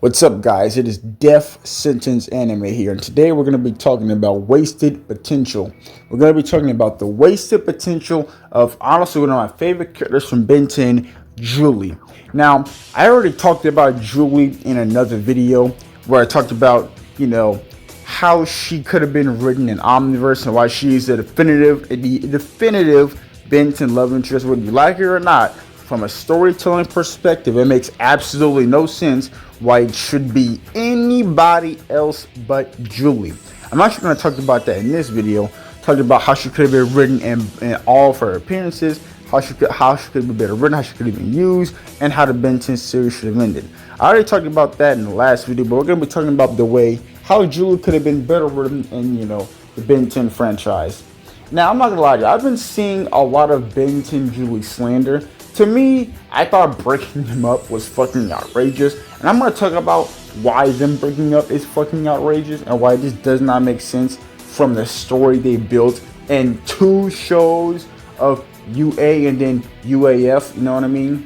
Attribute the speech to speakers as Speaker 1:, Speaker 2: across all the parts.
Speaker 1: What's up, guys? It is Death Sentence Anime here, and today we're going to be talking about wasted potential. We're going to be talking about the wasted potential of honestly one of my favorite characters from Ben 10, Julie. Now, I already talked about Julie in another video where I talked about, how she could have been written in Omniverse and why she's the definitive Ben 10 love interest, whether you like it or not. From a storytelling perspective, it makes absolutely no sense why it should be anybody else but Julie. I'm actually going to talk about that in this video, talking about how she could have been written in all of her appearances, how she could have been better written, how she could have been used, and how the Ben 10 series should have ended. I already talked about that in the last video, but we're going to be talking about the way how Julie could have been better written in, the Ben 10 franchise. Now, I'm not going to lie to you, I've been seeing a lot of Ben 10 Julie slander. To me, I thought breaking them up was fucking outrageous. And I'm going to talk about why them breaking up is fucking outrageous and why this does not make sense from the story they built in 2 shows of UA and then UAF, you know what I mean?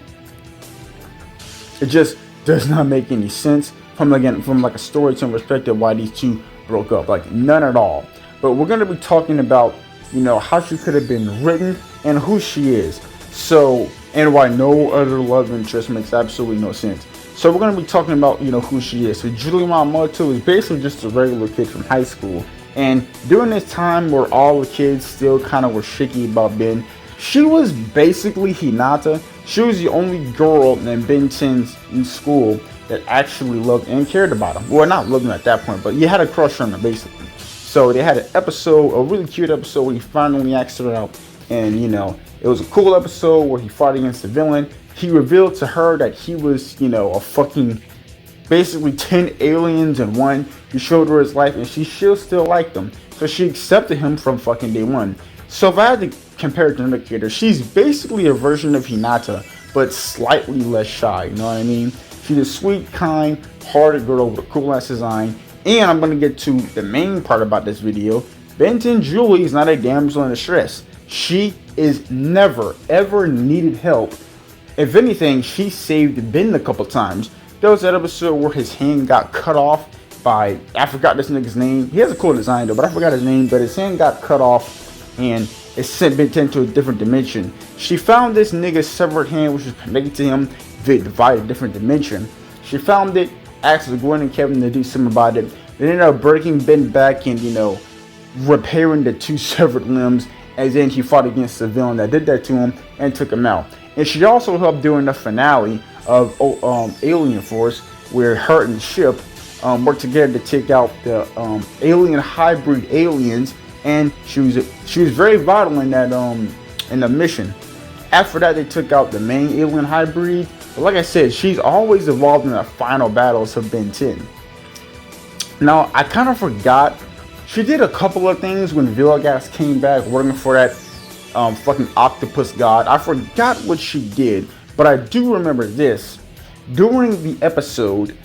Speaker 1: It just does not make any sense from like a storytelling perspective why these 2 broke up. Like, none at all. But we're going to be talking about, how she could have been written and who she is. So, and why no other love interest makes absolutely no sense. So we're going to be talking about, who she is. So Julie Yamamoto is basically just a regular kid from high school. And during this time where all the kids still kind of were shaky about Ben, she was basically Hinata. She was the only girl in Ben 10's school that actually loved and cared about him. Well, not loved him at that point, but you had a crush on her basically. So they had an episode, a really cute episode where he finally asked her out. And, it was a cool episode where he fought against the villain. He revealed to her that he was, a fucking, basically 10 aliens in one. He showed her his life and she still liked him. So she accepted him from fucking day one. So if I had to compare it to another character, she's basically a version of Hinata, but slightly less shy, you know what I mean? She's a sweet, kind, hearted girl with a cool ass design. And I'm going to get to the main part about this video. Ben 10 Julie is not a damsel in distress. She is never, ever needed help. If anything, she saved Ben a couple times. There was that episode where his hand got cut off by, I forgot this nigga's name. He has a cool design though, but I forgot his name. But his hand got cut off and it sent Ben 10 to a different dimension. She found this nigga's severed hand, which was connected to him via divided different dimension. She found it, asked Gwen and Kevin to do something about it. They ended up breaking Ben back and, repairing the 2 severed limbs. And then he fought against the villain that did that to him and took him out. And she also helped during the finale of Alien Force, where her and the ship worked together to take out the alien hybrid aliens. And she was very vital in that in the mission. After that, they took out the main alien hybrid. But like I said, she's always involved in the final battles of Ben 10. Now, I kind of forgot. She did a couple of things when Vilgax came back working for that fucking octopus god. I forgot what she did, but I do remember this. During the episode,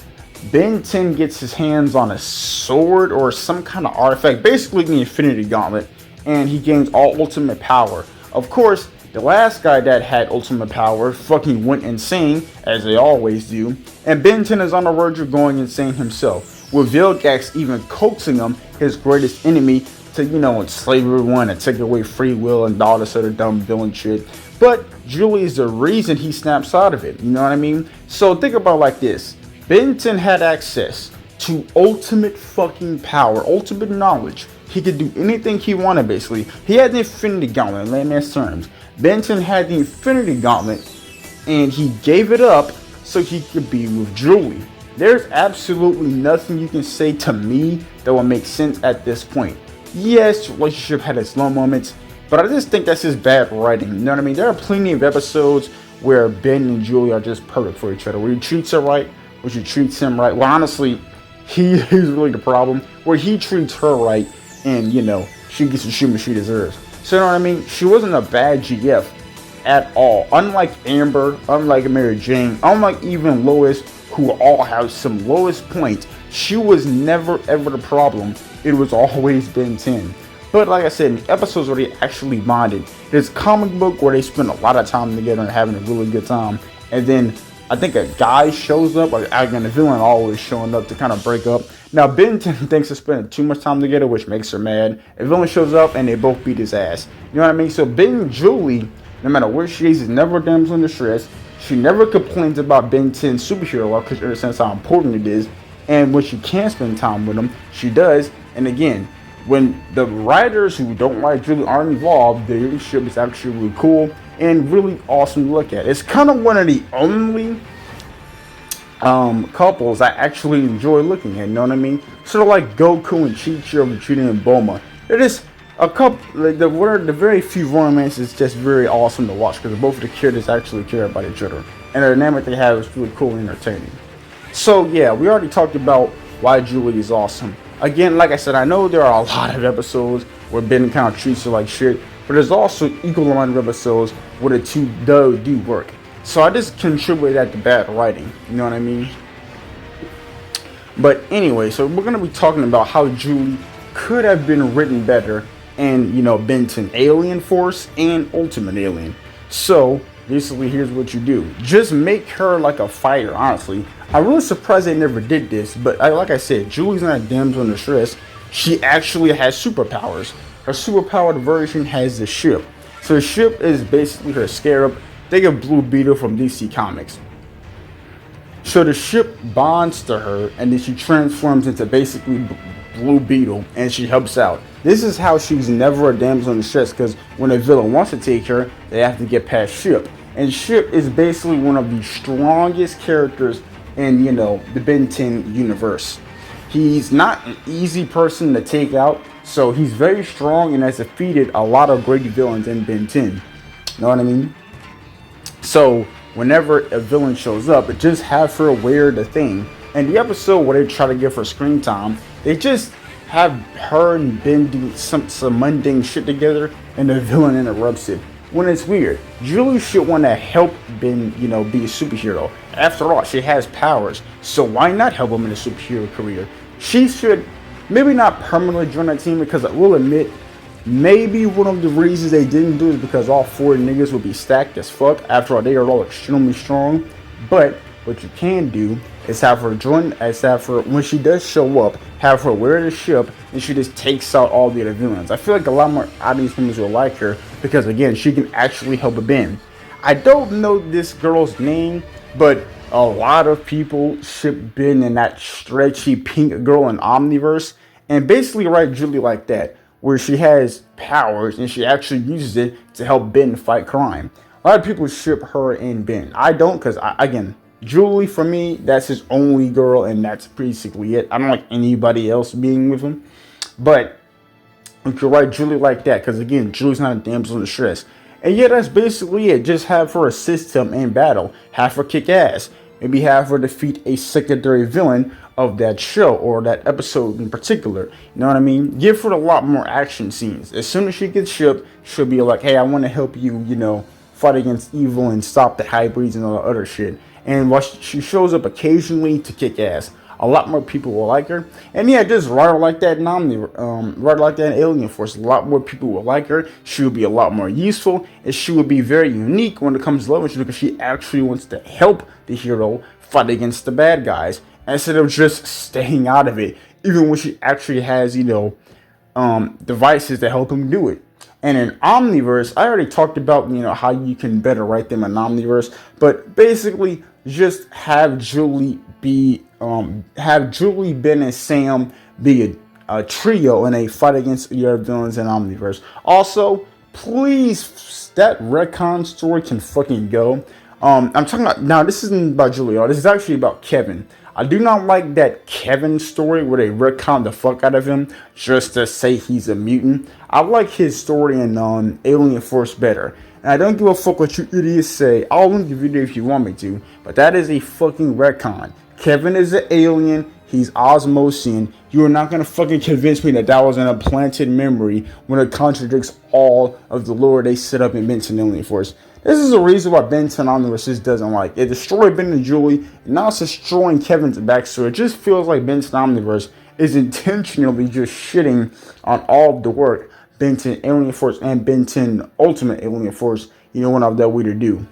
Speaker 1: Ben 10 gets his hands on a sword or some kind of artifact, basically the Infinity Gauntlet, and he gains all ultimate power. Of course, the last guy that had ultimate power fucking went insane, as they always do, and Ben 10 is on the verge of going insane himself, with Vilgax even coaxing him, his greatest enemy, to, enslave everyone and take away free will and all this other dumb villain shit. But Julie is the reason he snaps out of it, you know what I mean? So think about it like this. Ben 10 had access to ultimate fucking power, ultimate knowledge. He could do anything he wanted, basically. He had the Infinity Gauntlet, in layman's terms. Ben 10 had the Infinity Gauntlet, and he gave it up so he could be with Julie. There's absolutely nothing you can say to me that will make sense at this point. Yes, the relationship had its low moments, but I just think that's just bad writing. You know what I mean? There are plenty of episodes where Ben and Julie are just perfect for each other. Where he treats her right, where she treats him right. Well, honestly, he's really the problem. Where he treats her right, and she gets the treatment she deserves. So you know what I mean? She wasn't a bad GF at all. Unlike Amber, unlike Mary Jane, unlike even Lois, who all have some lowest points, she was never ever the problem. It was always Ben 10. But like I said, in the episodes where they actually bonded, there's a comic book where they spend a lot of time together and having a really good time. And then I think a guy shows up, like again, the villain always showing up to kind of break up. Now Ben 10 thinks they're spending too much time together, which makes her mad. A villain shows up and they both beat his ass. You know what I mean? So Ben Julie, no matter where she is never a damsel in distress. She never complains about Ben 10's superhero life because she understands how important it is. And when she can spend time with him, she does. And again, when the writers who don't like Julie aren't involved, the relationship is actually really cool and really awesome to look at. It's kind of one of the only couples I actually enjoy looking at. You know what I mean? Sort of like Goku and Chi-Chi or Vegeta and Bulma. They're just a couple. Like the very few romance is just very awesome to watch because both of the characters actually care about each other, and the dynamic they have is really cool and entertaining. So yeah, we already talked about why Julie is awesome. Again, like I said, I know there are a lot of episodes where Ben kind of treats her like shit, but there's also equal amount of episodes where the two do work. So I just contribute that to bad writing. You know what I mean? But anyway, so we're gonna be talking about how Julie could have been written better, and Ben 10 Alien Force and Ultimate Alien. So basically, here's what you do: just make her like a fighter. Honestly, I'm really surprised they never did this. But like I said, Julie's not a damsel in distress. She actually has superpowers. Her superpowered version has the ship. So the ship is basically her Scarab. Think of Blue Beetle from DC Comics. So the ship bonds to her, and then she transforms into basically Blue Beetle, and she helps out. This is how she's never a damsel in distress, because when a villain wants to take her, they have to get past Ship. And Ship is basically one of the strongest characters in, the Ben 10 universe. He's not an easy person to take out, so he's very strong and has defeated a lot of great villains in Ben 10. You know what I mean? So whenever a villain shows up, it just have her wear the thing. And the episode where they try to give her screen time, they just have her and Ben do some mundane shit together, and the villain interrupts it. When it's weird, Julie should want to help Ben, be a superhero. After all, she has powers, so why not help him in a superhero career? She should maybe not permanently join that team, because I will admit, maybe one of the reasons they didn't do it is because all four niggas would be stacked as fuck. After all, they are all extremely strong. But what you can do is have her when she does show up, have her wear the ship, and she just takes out all the other villains. I feel like a lot more audience members will like her because, again, she can actually help Ben. I don't know this girl's name, but a lot of people ship Ben and that stretchy pink girl in Omniverse, and basically write Julie like that, where she has powers and she actually uses it to help Ben fight crime. A lot of people ship her and Ben. I don't, because again, Julie, for me, that's his only girl, and that's basically it. I don't like anybody else being with him. But you could write Julie like that, because again, Julie's not a damsel in distress. And yeah, that's basically it. Just have her assist him in battle. Have her kick ass. Maybe have her defeat a secondary villain of that show or that episode in particular. You know what I mean? Give her a lot more action scenes. As soon as she gets shipped, she'll be like, hey, I want to help you, fight against evil and stop the hybrids and all the other shit. And while she shows up occasionally to kick ass, a lot more people will like her. And yeah, just write her like that in write her like that in Alien Force. A lot more people will like her. She will be a lot more useful, and she will be very unique when it comes to love issues, because she actually wants to help the hero fight against the bad guys instead of just staying out of it, even when she actually has, devices to help him do it. And in Omniverse, I already talked about, how you can better write them in Omniverse, but basically just have Julie, Ben and Sam be a trio in a fight against your villains in Omniverse. Also, please, that retcon story can fucking go. I'm talking about, now this isn't about Julie, this is actually about Kevin. I do not like that Kevin story where they retcon the fuck out of him just to say he's a mutant. I like his story in Alien Force better. And I don't give a fuck what you idiots say. I'll link the video if you want me to. But that is a fucking retcon. Kevin is an alien. He's Osmosian. You are not going to fucking convince me that that was an implanted memory when it contradicts all of the lore they set up in Ben 10 Alien Force. This is the reason why Ben 10 Omniverse just doesn't like. It destroyed Ben and Julie, and now it's destroying Kevin's backstory. It just feels like Ben 10 Omniverse is intentionally just shitting on all of the work Ben 10 Alien Force and Ben 10 Ultimate Alien Force, went out that way to do.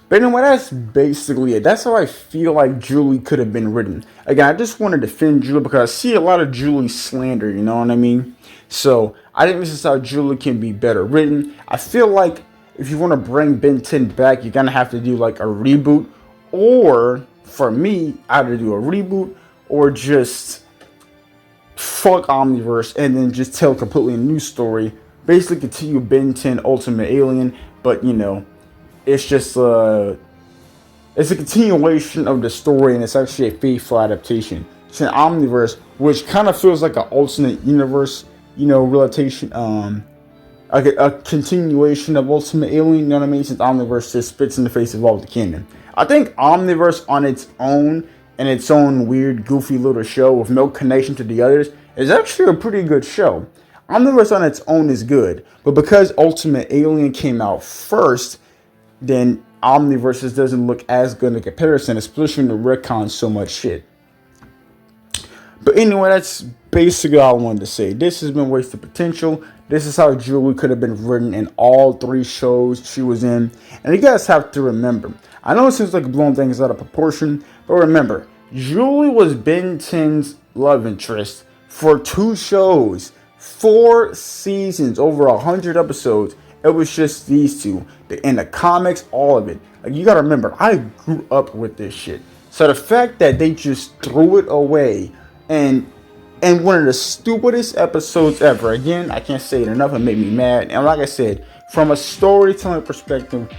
Speaker 1: But anyway, that's basically it. That's how I feel like Julie could have been written. Again, I just want to defend Julie because I see a lot of Julie slander, you know what I mean? So I think this is how Julie can be better written. I feel like if you want to bring Ben 10 back, you're going to have to do like a reboot. Or, for me, either do a reboot or just fuck Omniverse and then just tell a completely new story. Basically continue Ben 10 Ultimate Alien, but you know, it's just it's a continuation of the story and it's actually a faithful adaptation. It's an Omniverse, which kind of feels like an alternate universe, you know, relatation, like a continuation of Ultimate Alien, you know what I mean? Since Omniverse just spits in the face of all the canon. I think Omniverse on its own and its own weird, goofy little show with no connection to the others is actually a pretty good show. Omniverse on its own is good, but because Ultimate Alien came out first, then Omniverse doesn't look as good in comparison, especially when the retcon so much shit. But anyway, that's basically all I wanted to say. This has been Wasted Potential. This is how Julie could have been written in all 3 shows she was in. And you guys have to remember, I know it seems like blowing things out of proportion, but remember, Julie was Ben 10's love interest for 2 shows, 4 seasons, over 100 episodes. It was just these two. In the comics, all of it. Like, you gotta remember, I grew up with this shit. So the fact that they just threw it away and one of the stupidest episodes ever. Again, I can't say it enough. It made me mad. And like I said, from a storytelling perspective,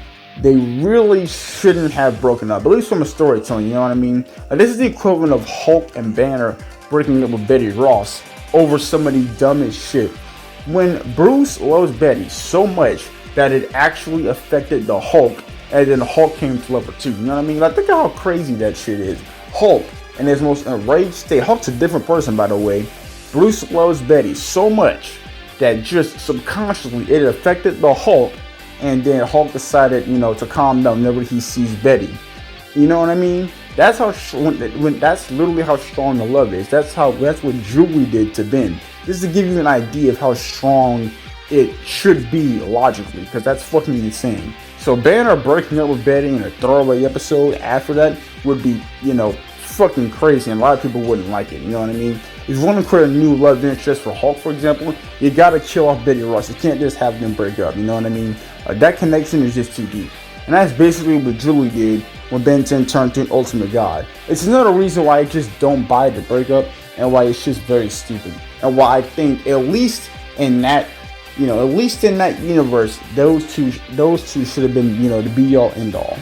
Speaker 1: they really shouldn't have broken up. At least from a storytelling, you know what I mean? Like, this is the equivalent of Hulk and Banner breaking up with Betty Ross over some of the dumbest shit. When Bruce loves Betty so much that it actually affected the Hulk, and then the Hulk came to level 2. You know what I mean? Like, think of how crazy that shit is. Hulk, in his most enraged state. Hulk's a different person, by the way. Bruce loves Betty so much that just subconsciously it affected the Hulk, and then Hulk decided, you know, to calm down whenever he sees Betty. You know what I mean? That's how when that's literally how strong the love is. That's what Julie did to Ben. This is to give you an idea of how strong it should be logically, because that's fucking insane. So Banner breaking up with Betty in a throwaway episode after that would be, you know, fucking crazy, and a lot of people wouldn't like it. You know what I mean? If you want to create a new love interest for Hulk, for example, you gotta kill off Betty Ross. You can't just have them break up. You know what I mean? That connection is just too deep. And that's basically what Julie did when Ben 10 turned to an ultimate god. It's another reason why I just don't buy the breakup and why it's just very stupid. And why I think, at least in that, you know, at least in that universe, those two should have been, you know, the be all end all.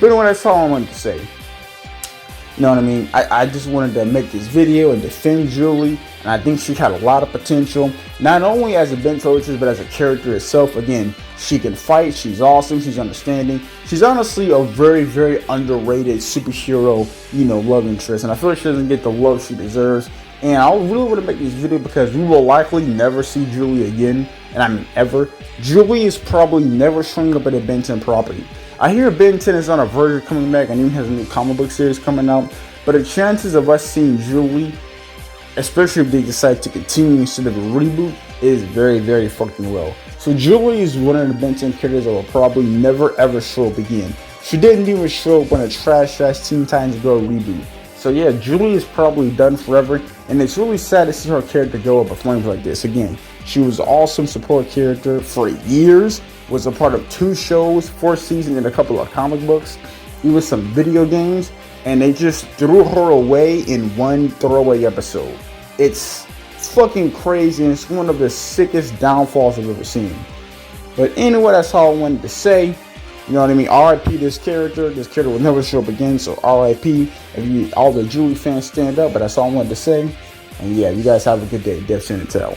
Speaker 1: But anyway, that's all I wanted to say. You know what I mean? I just wanted to make this video and defend Julie, and I think she had a lot of potential, not only as a bench waitress, but as a character itself. Again, she can fight, she's awesome, she's understanding. She's honestly a very, very underrated superhero, you know, love interest, and I feel like she doesn't get the love she deserves. And I really want to make this video because we will likely never see Julie again, and I mean ever. Julie is probably never showing up at a Ben 10 property. I hear Ben 10 is on a verge of coming back and even has a new comic book series coming out, but the chances of us seeing Julie, especially if they decide to continue instead of a reboot, is very, very fucking low. So Julie is one of the Ben 10 characters that will probably never ever show up again. She didn't even show up when a trash-ass Teen Titans Go reboot. So yeah, Julie is probably done forever, and it's really sad to see her character go up in flames like this. Again, she was an awesome support character for years, was a part of 2 shows, 4 seasons, and a couple of comic books, even some video games, and they just threw her away in one throwaway episode. It's fucking crazy, and it's one of the sickest downfalls I've ever seen. But anyway, that's all I wanted to say. You know what I mean? R.I.P. this character. This character will never show up again, so R.I.P. If all the Julie fans stand up, but that's all I wanted to say. And yeah, you guys have a good day. Death Send and Tell.